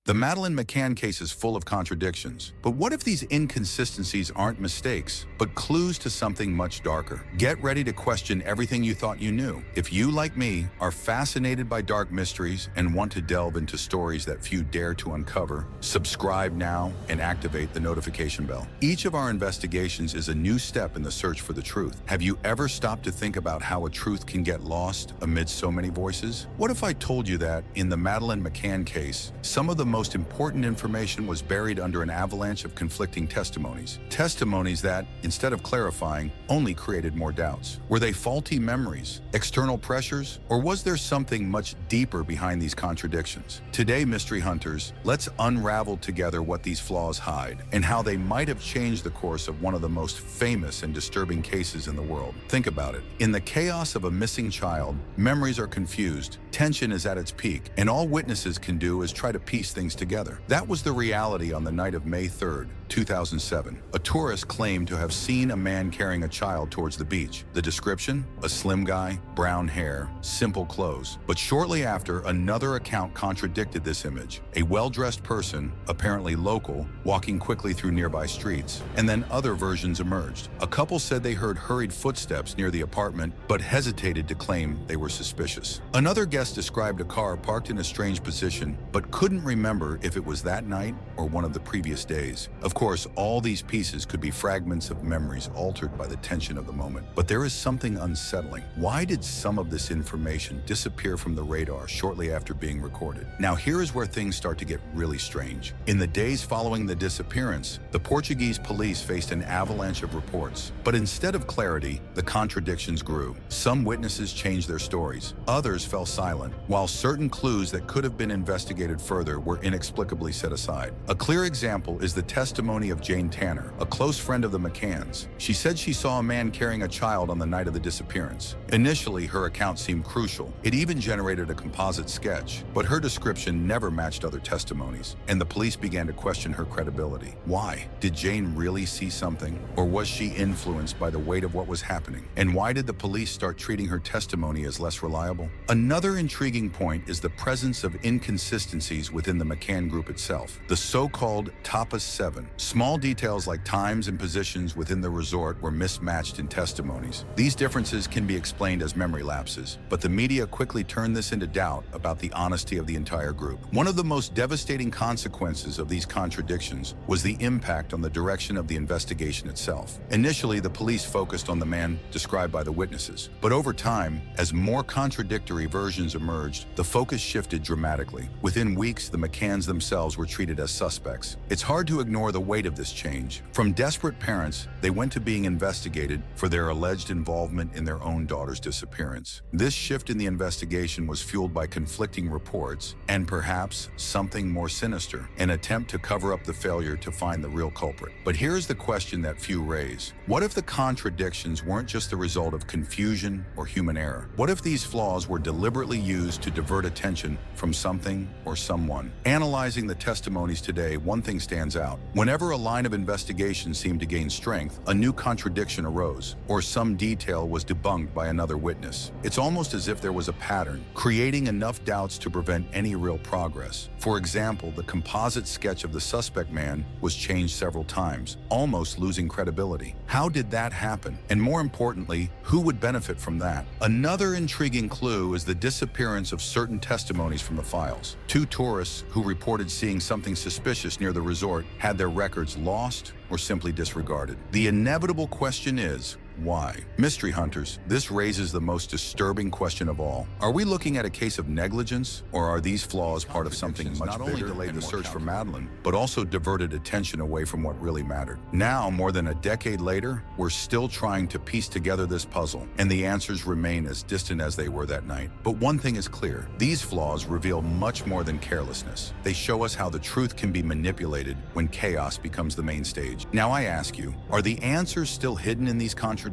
The Madeleine McCann case is full of contradictions. But what if these inconsistencies aren't mistakes, but clues to something much darker? Get ready to question everything you thought you knew. If you, like me, are fascinated by dark mysteries and want to delve into stories that few dare to uncover, subscribe now and activate the notification bell. Each of our investigations is a new step in the search for the truth. Have you ever stopped to think about how a truth can get lost amid so many voices? What if I told you that, in the Madeleine McCann case, some of the most important information was buried under an avalanche of conflicting testimonies? Testimonies that, instead of clarifying, only created more doubts. Were they faulty memories, external pressures, or was there something much deeper behind these contradictions? Today, mystery hunters, let's unravel together what these flaws hide and how they might have changed the course of one of the most famous and disturbing cases in the world. Think about it. In the chaos of a missing child, memories are confused, tension is at its peak, and all witnesses can do is try to piece things together. That was the reality on the night of May 3rd, 2007. A tourist claimed to have seen a man carrying a child towards the beach. The description? A slim guy, brown hair, simple clothes. But shortly after, another account contradicted this image. A well-dressed person, apparently local, walking quickly through nearby streets. And then other versions emerged. A couple said they heard hurried footsteps near the apartment, but hesitated to claim they were suspicious. Another guest described a car parked in a strange position, but couldn't remember if it was that night or one of the previous days. Of course, all these pieces could be fragments of memories altered by the tension of the moment. But there is something unsettling. Why did some of this information disappear from the radar shortly after being recorded? Now, here is where things start to get really strange. In the days following the disappearance, the Portuguese police faced an avalanche of reports. But instead of clarity, the contradictions grew. Some witnesses changed their stories. Others fell silent, while certain clues that could have been investigated further were inexplicably set aside. A clear example is the testimony of Jane Tanner, a close friend of the McCanns. She said she saw a man carrying a child on the night of the disappearance. Initially, her account seemed crucial. It even generated a composite sketch, but her description never matched other testimonies, and the police began to question her credibility. Why? Did Jane really see something, or was she influenced by the weight of what was happening? And why did the police start treating her testimony as less reliable? Another intriguing point is the presence of inconsistencies within the McCann group itself. The so-called Tapas 7. Small details like times and positions within the resort were mismatched in testimonies. These differences can be explained as memory lapses, but the media quickly turned this into doubt about the honesty of the entire group. One of the most devastating consequences of these contradictions was the impact on the direction of the investigation itself. Initially, the police focused on the man described by the witnesses, but over time, as more contradictory versions emerged, the focus shifted dramatically. Within weeks, the McCanns themselves were treated as suspects. It's hard to ignore the weight of this change. From desperate parents, they went to being investigated for their alleged involvement in their own daughter's disappearance. This shift in the investigation was fueled by conflicting reports and perhaps something more sinister, an attempt to cover up the failure to find the real culprit. But here's the question that few raise. What if the contradictions weren't just the result of confusion or human error? What if these flaws were deliberately used to divert attention from something or someone? Analyzing the testimonies today, one thing stands out. Whenever a line of investigation seemed to gain strength, a new contradiction arose, or some detail was debunked by another witness. It's almost as if there was a pattern, creating enough doubts to prevent any real progress. For example, the composite sketch of the suspect man was changed several times, almost losing credibility. How did that happen? And more importantly, who would benefit from that? Another intriguing clue is the disappearance of certain testimonies from the files. Two tourists who reported seeing something suspicious near the resort had their records lost or simply disregarded. The inevitable question is, why? Mystery hunters, this raises the most disturbing question of all. Are we looking at a case of negligence, or are these flaws part of something much bigger? Not only delayed the search for Madeleine, but also diverted attention away from what really mattered. Now, more than a decade later, we're still trying to piece together this puzzle, and the answers remain as distant as they were that night. But one thing is clear, these flaws reveal much more than carelessness. They show us how the truth can be manipulated when chaos becomes the main stage. Now I ask you, are the answers still hidden in these contradictions?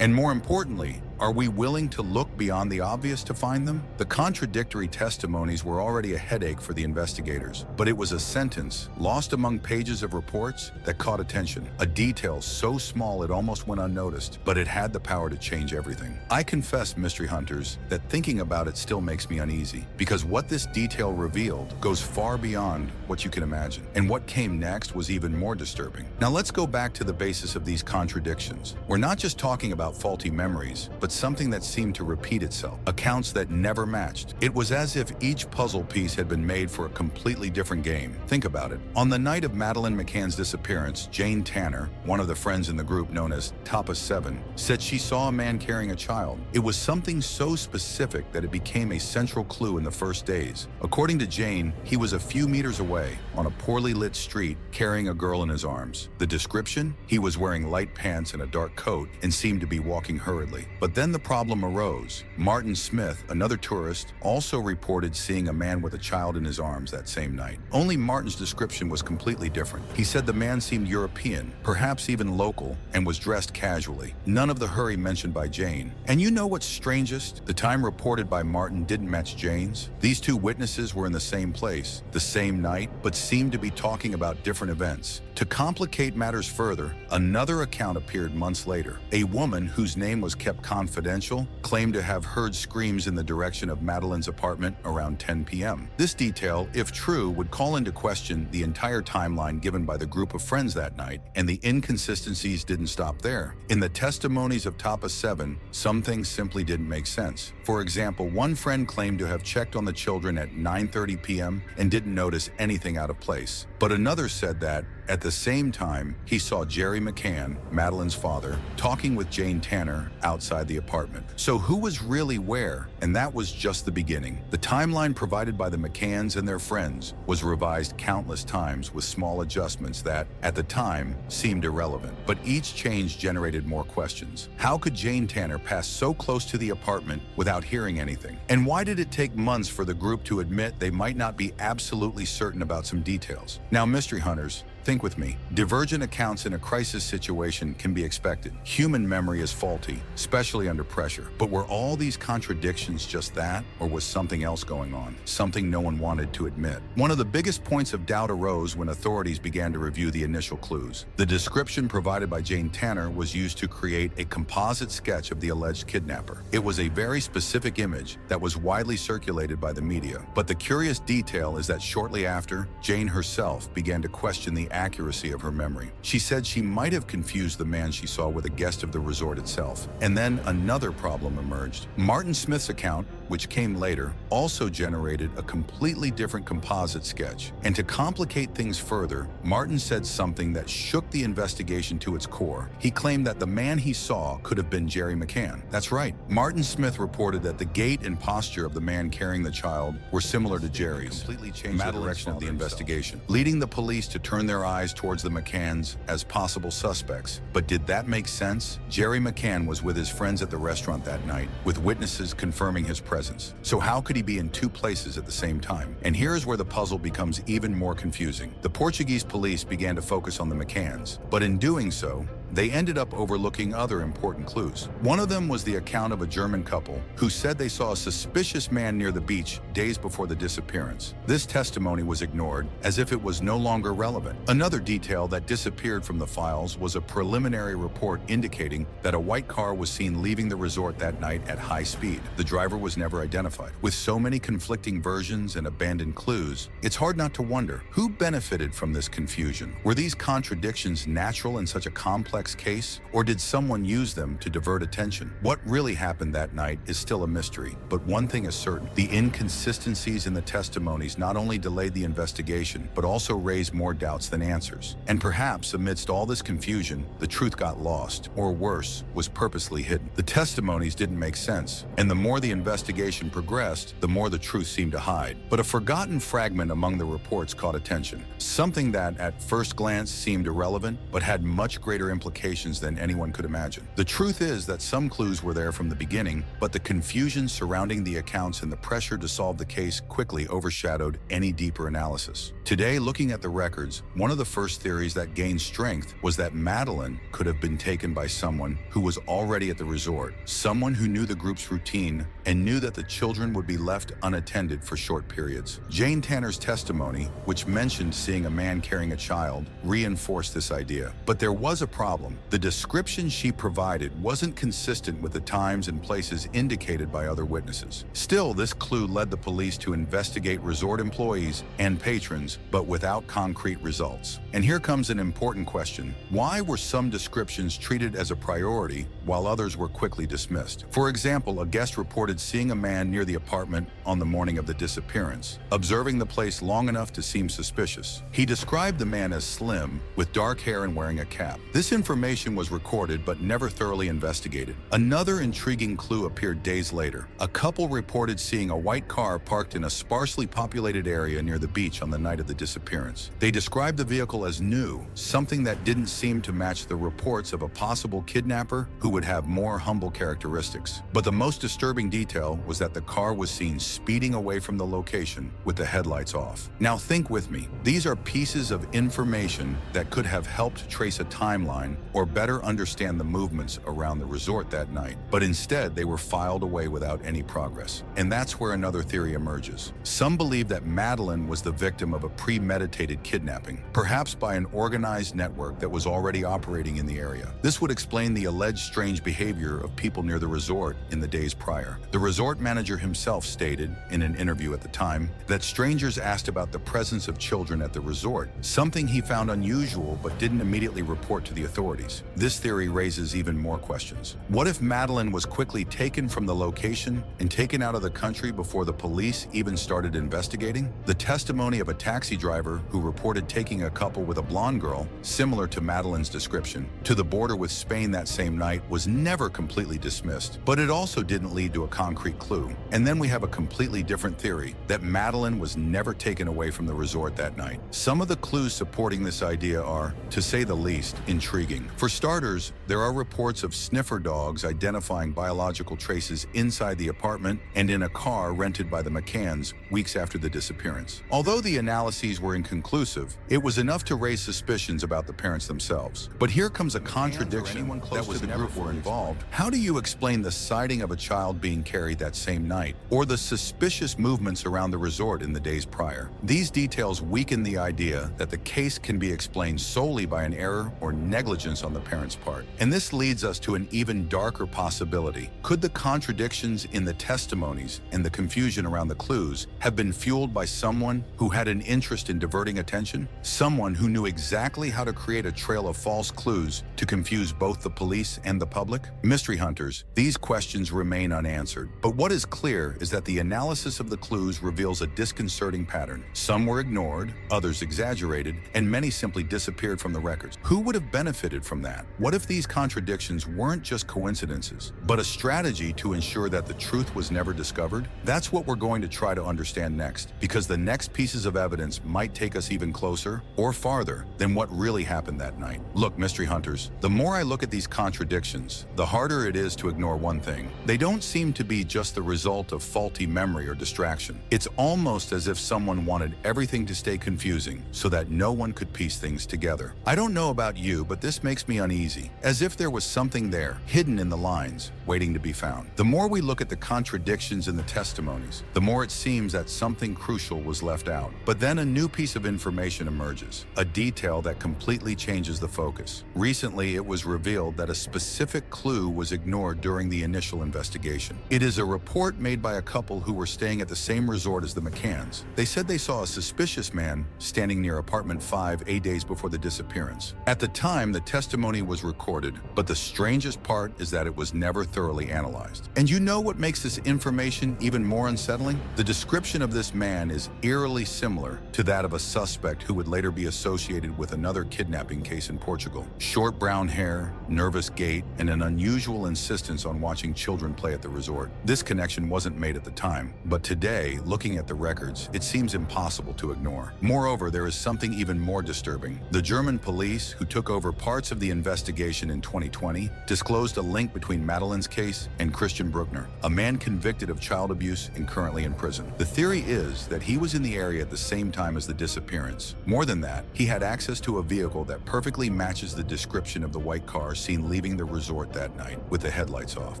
And more importantly, Are we willing to look beyond the obvious to find them? The contradictory testimonies were already a headache for the investigators, but it was a sentence lost among pages of reports that caught attention. A detail so small it almost went unnoticed, but it had the power to change everything. I confess, mystery hunters, that thinking about it still makes me uneasy, because what this detail revealed goes far beyond what you can imagine. And what came next was even more disturbing. Now let's go back to the basis of these contradictions. We're not just talking about faulty memories, but something that seemed to repeat itself, accounts that never matched. It was as if each puzzle piece had been made for a completely different game. Think about it. On the night of Madeleine McCann's disappearance, Jane Tanner, one of the friends in the group known as Top 7, said she saw a man carrying a child. It was something so specific that it became a central clue in the first days. According to Jane, he was a few meters away on a poorly lit street carrying a girl in his arms. The description? He was wearing light pants and a dark coat and seemed to be walking hurriedly. But then the problem arose. Martin Smith, another tourist, also reported seeing a man with a child in his arms that same night. Only Martin's description was completely different. He said the man seemed European, perhaps even local, and was dressed casually. None of the hurry mentioned by Jane. And you know what's strangest? The time reported by Martin didn't match Jane's. These two witnesses were in the same place, the same night, but seemed to be talking about different events. To complicate matters further, another account appeared months later. A woman whose name was kept confidential claimed to have heard screams in the direction of Madeleine's apartment around 10 p.m. This detail, if true, would call into question the entire timeline given by the group of friends that night, and the inconsistencies didn't stop there. In the testimonies of Top 7, some things simply didn't make sense. For example, one friend claimed to have checked on the children at 9:30 p.m. and didn't notice anything out of place. But another said that, at the same time, he saw Jerry McCann, Madeleine's father, talking with Jane Tanner outside the apartment. So who was really where? And that was just the beginning. The timeline provided by the McCanns and their friends was revised countless times with small adjustments that, at the time, seemed irrelevant. But each change generated more questions. How could Jane Tanner pass so close to the apartment without hearing anything? And why did it take months for the group to admit they might not be absolutely certain about some details? Now, mystery hunters, think with me. Divergent accounts in a crisis situation can be expected. Human memory is faulty, especially under pressure. But were all these contradictions just that, or was something else going on? Something no one wanted to admit. One of the biggest points of doubt arose when authorities began to review the initial clues. The description provided by Jane Tanner was used to create a composite sketch of the alleged kidnapper. It was a very specific image that was widely circulated by the media. But the curious detail is that shortly after, Jane herself began to question the accuracy of her memory. She said she might have confused the man she saw with a guest of the resort itself. And then another problem emerged. Martin Smith's account, which came later, also generated a completely different composite sketch. And to complicate things further, Martin said something that shook the investigation to its core. He claimed that the man he saw could have been Jerry McCann. That's right. Martin Smith reported that the gait and posture of the man carrying the child were similar to Jerry's. Completely changed the direction of the investigation, leading the police to turn their eyes towards the McCanns as possible suspects. But did that make sense? Jerry McCann was with his friends at the restaurant that night, with witnesses confirming his presence. So how could he be in two places at the same time? And here's where the puzzle becomes even more confusing. The Portuguese police began to focus on the McCanns, but in doing so, they ended up overlooking other important clues. One of them was the account of a German couple who said they saw a suspicious man near the beach days before the disappearance. This testimony was ignored as if it was no longer relevant. Another detail that disappeared from the files was a preliminary report indicating that a white car was seen leaving the resort that night at high speed. The driver was never identified. With so many conflicting versions and abandoned clues, it's hard not to wonder who benefited from this confusion. Were these contradictions natural in such a complex case, or did someone use them to divert attention? What really happened that night is still a mystery, but one thing is certain. The inconsistencies in the testimonies not only delayed the investigation, but also raised more doubts than answers. And perhaps amidst all this confusion, the truth got lost, or worse, was purposely hidden. The testimonies didn't make sense, and the more the investigation progressed, the more the truth seemed to hide. But a forgotten fragment among the reports caught attention. Something that, at first glance, seemed irrelevant, but had much greater implications implications than anyone could imagine. The truth is that some clues were there from the beginning, but the confusion surrounding the accounts and the pressure to solve the case quickly overshadowed any deeper analysis. Today, looking at the records, one of the first theories that gained strength was that Madeleine could have been taken by someone who was already at the resort, someone who knew the group's routine and knew that the children would be left unattended for short periods. Jane Tanner's testimony, which mentioned seeing a man carrying a child, reinforced this idea. But there was a problem. The description she provided wasn't consistent with the times and places indicated by other witnesses. Still, this clue led the police to investigate resort employees and patrons, but without concrete results. And here comes an important question. Why were some descriptions treated as a priority while others were quickly dismissed? For example, a guest reported seeing a man near the apartment on the morning of the disappearance, observing the place long enough to seem suspicious. He described the man as slim, with dark hair and wearing a cap. This information was recorded but never thoroughly investigated. Another intriguing clue appeared days later. A couple reported seeing a white car parked in a sparsely populated area near the beach on the night of the disappearance. They described the vehicle as new, something that didn't seem to match the reports of a possible kidnapper who would have more humble characteristics. But the most disturbing detail was that the car was seen speeding away from the location with the headlights off. Now think with me. These are pieces of information that could have helped trace a timeline or better understand the movements around the resort that night. But instead, they were filed away without any progress. And that's where another theory emerges. Some believe that Madeleine was the victim of a premeditated kidnapping, perhaps by an organized network that was already operating in the area. This would explain the alleged strange behavior of people near the resort in the days prior. The resort manager himself stated, in an interview at the time, that strangers asked about the presence of children at the resort, something he found unusual but didn't immediately report to the authorities. This theory raises even more questions. What if Madeleine was quickly taken from the location and taken out of the country before the police even started investigating? The testimony of a taxi driver who reported taking a couple with a blonde girl, similar to Madeleine's description, to the border with Spain that same night was never completely dismissed, but it also didn't lead to a concrete clue. And then we have a completely different theory, that Madeleine was never taken away from the resort that night. Some of the clues supporting this idea are, to say the least, intriguing. For starters, there are reports of sniffer dogs identifying biological traces inside the apartment and in a car rented by the McCanns weeks after the disappearance. Although the analyses were inconclusive, it was enough to raise suspicions about the parents themselves. But here comes a contradiction that was the group were involved. How do you explain the sighting of a child being carried that same night, or the suspicious movements around the resort in the days prior? These details weaken the idea that the case can be explained solely by an error or negligence on the parents' part. And this leads us to an even darker possibility. Could the contradictions in the testimonies and the confusion around the clues have been fueled by someone who had an interest in diverting attention? Someone who knew exactly how to create a trail of false clues to confuse both the police and the public? Mystery hunters, these questions remain unanswered. But what is clear is that the analysis of the clues reveals a disconcerting pattern. Some were ignored, others exaggerated, and many simply disappeared from the records. Who would have benefited from that? What if these contradictions weren't just coincidences, but a strategy to ensure that the truth was never discovered? That's what we're going to try to understand next, because the next pieces of evidence might take us even closer or farther than what really happened that night. Look, mystery hunters, the more I look at these contradictions, the harder it is to ignore one thing. They don't seem to be just the result of faulty memory or distraction. It's almost as if someone wanted everything to stay confusing so that no one could piece things together. I don't know about you, but this makes me uneasy, as if there was something there, hidden in the lines, waiting to be found. The more we look at the contradictions in the testimonies, the more it seems that something crucial was left out. But then a new piece of information emerges, a detail that completely changes the focus. Recently, it was revealed that a specific clue was ignored during the initial investigation. It is a report made by a couple who were staying at the same resort as the McCanns. They said they saw a suspicious man standing near apartment 5 8 days before the disappearance. At the time, the testimony was recorded, but the strangest part is that it was never thoroughly analyzed. And you know what makes this information even more unsettling? The description of this man is eerily similar to that of a suspect who would later be associated with another kidnapping case in Portugal. Short brown hair, nervous gait, and an unusual insistence on watching children play at the resort. This connection wasn't made at the time, but today, looking at the records, it seems impossible to ignore. Moreover, there is something even more disturbing. The German police, who took over partially parts of the investigation in 2020 disclosed a link between Madeleine's case and Christian Bruckner, a man convicted of child abuse and currently in prison. The theory is that he was in the area at the same time as the disappearance. More than that, he had access to a vehicle that perfectly matches the description of the white car seen leaving the resort that night with the headlights off.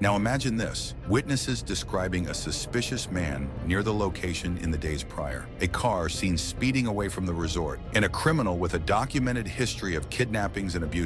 Now imagine this: witnesses describing a suspicious man near the location in the days prior, a car seen speeding away from the resort, and a criminal with a documented history of kidnappings and abuses.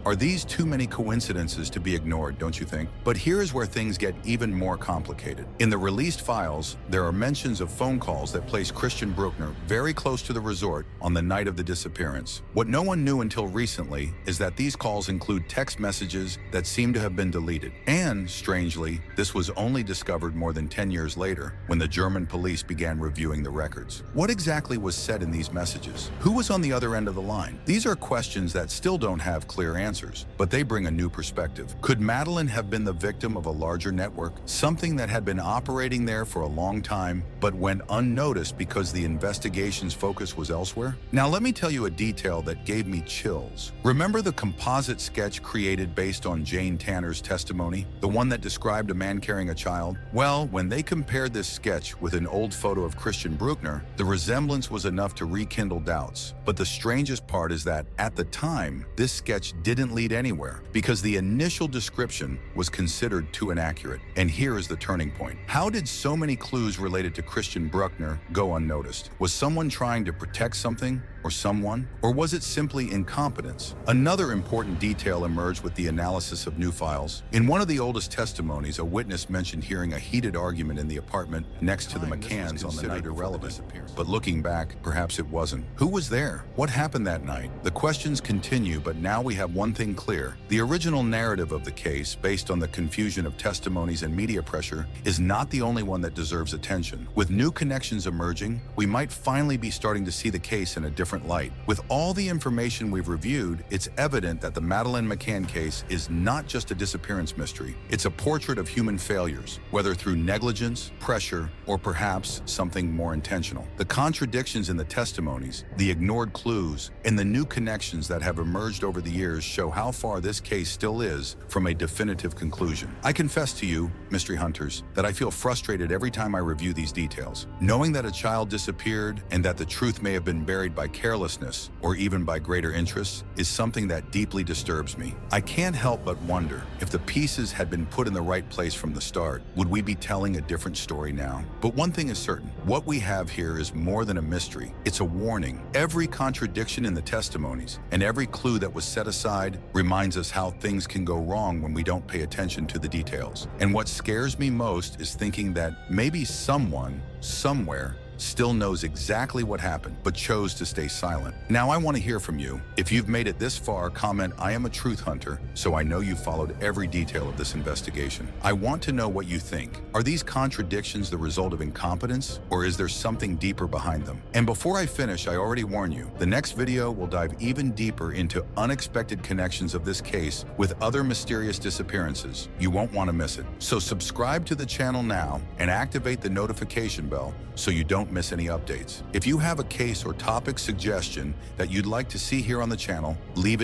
Are these too many coincidences to be ignored, don't you think? But here is where things get even more complicated. In the released files, there are mentions of phone calls that place Christian Bruckner very close to the resort on the night of the disappearance. What no one knew until recently is that these calls include text messages that seem to have been deleted. And, strangely, this was only discovered more than 10 years later when the German police began reviewing the records. What exactly was said in these messages? Who was on the other end of the line? These are questions that still don't have clear answers, but they bring a new perspective. Could Madeleine have been the victim of a larger network, something that had been operating there for a long time, but went unnoticed because the investigation's focus was elsewhere? Now let me tell you a detail that gave me chills. Remember the composite sketch created based on Jane Tanner's testimony, the one that described a man carrying a child? Well, when they compared this sketch with an old photo of Christian Bruckner, the resemblance was enough to rekindle doubts. But the strangest part is that, at the time, this sketch didn't lead anywhere because the initial description was considered too inaccurate. And here is the turning point. How did so many clues related to Christian Bruckner go unnoticed? Was someone trying to protect something or someone? Or was it simply incompetence? Another important detail emerged with the analysis of new files. In one of the oldest testimonies, a witness mentioned hearing a heated argument in the apartment next to the McCanns on the night irrelevant. But looking back, perhaps it wasn't. Who was there? What happened that night? The questions continue, but now we have one thing clear. The original narrative of the case, based on the confusion of testimonies and media pressure, is not the only one that deserves attention. With new connections emerging, we might finally be starting to see the case in a different light. With all the information we've reviewed, it's evident that the Madeleine McCann case is not just a disappearance mystery. It's a portrait of human failures, whether through negligence, pressure, or perhaps something more intentional. The contradictions in the testimonies, the ignored clues, and the new connections that have emerged over the years show how far this case still is from a definitive conclusion. I confess to you, mystery hunters, that I feel frustrated every time I review these details. Knowing that a child disappeared and that the truth may have been buried by carelessness or even by greater interests is something that deeply disturbs me. I can't help but wonder if the pieces had been put in the right place from the start, would we be telling a different story now? But one thing is certain, what we have here is more than a mystery. It's a warning. Every contradiction in the testimonies and every clue that was set aside reminds us how things can go wrong when we don't pay attention to the details. And what scares me most is thinking that maybe someone, somewhere, still knows exactly what happened, but chose to stay silent. Now I want to hear from you. If you've made it this far, comment "I am a truth hunter," so I know you followed every detail of this investigation. I want to know what you think. Are these contradictions the result of incompetence, or is there something deeper behind them? And before I finish, I already warn you, the next video will dive even deeper into unexpected connections of this case with other mysterious disappearances. You won't want to miss it. So subscribe to the channel now and activate the notification bell so you don't miss any updates. If you have a case or topic suggestion that you'd like to see here on the channel, leave it in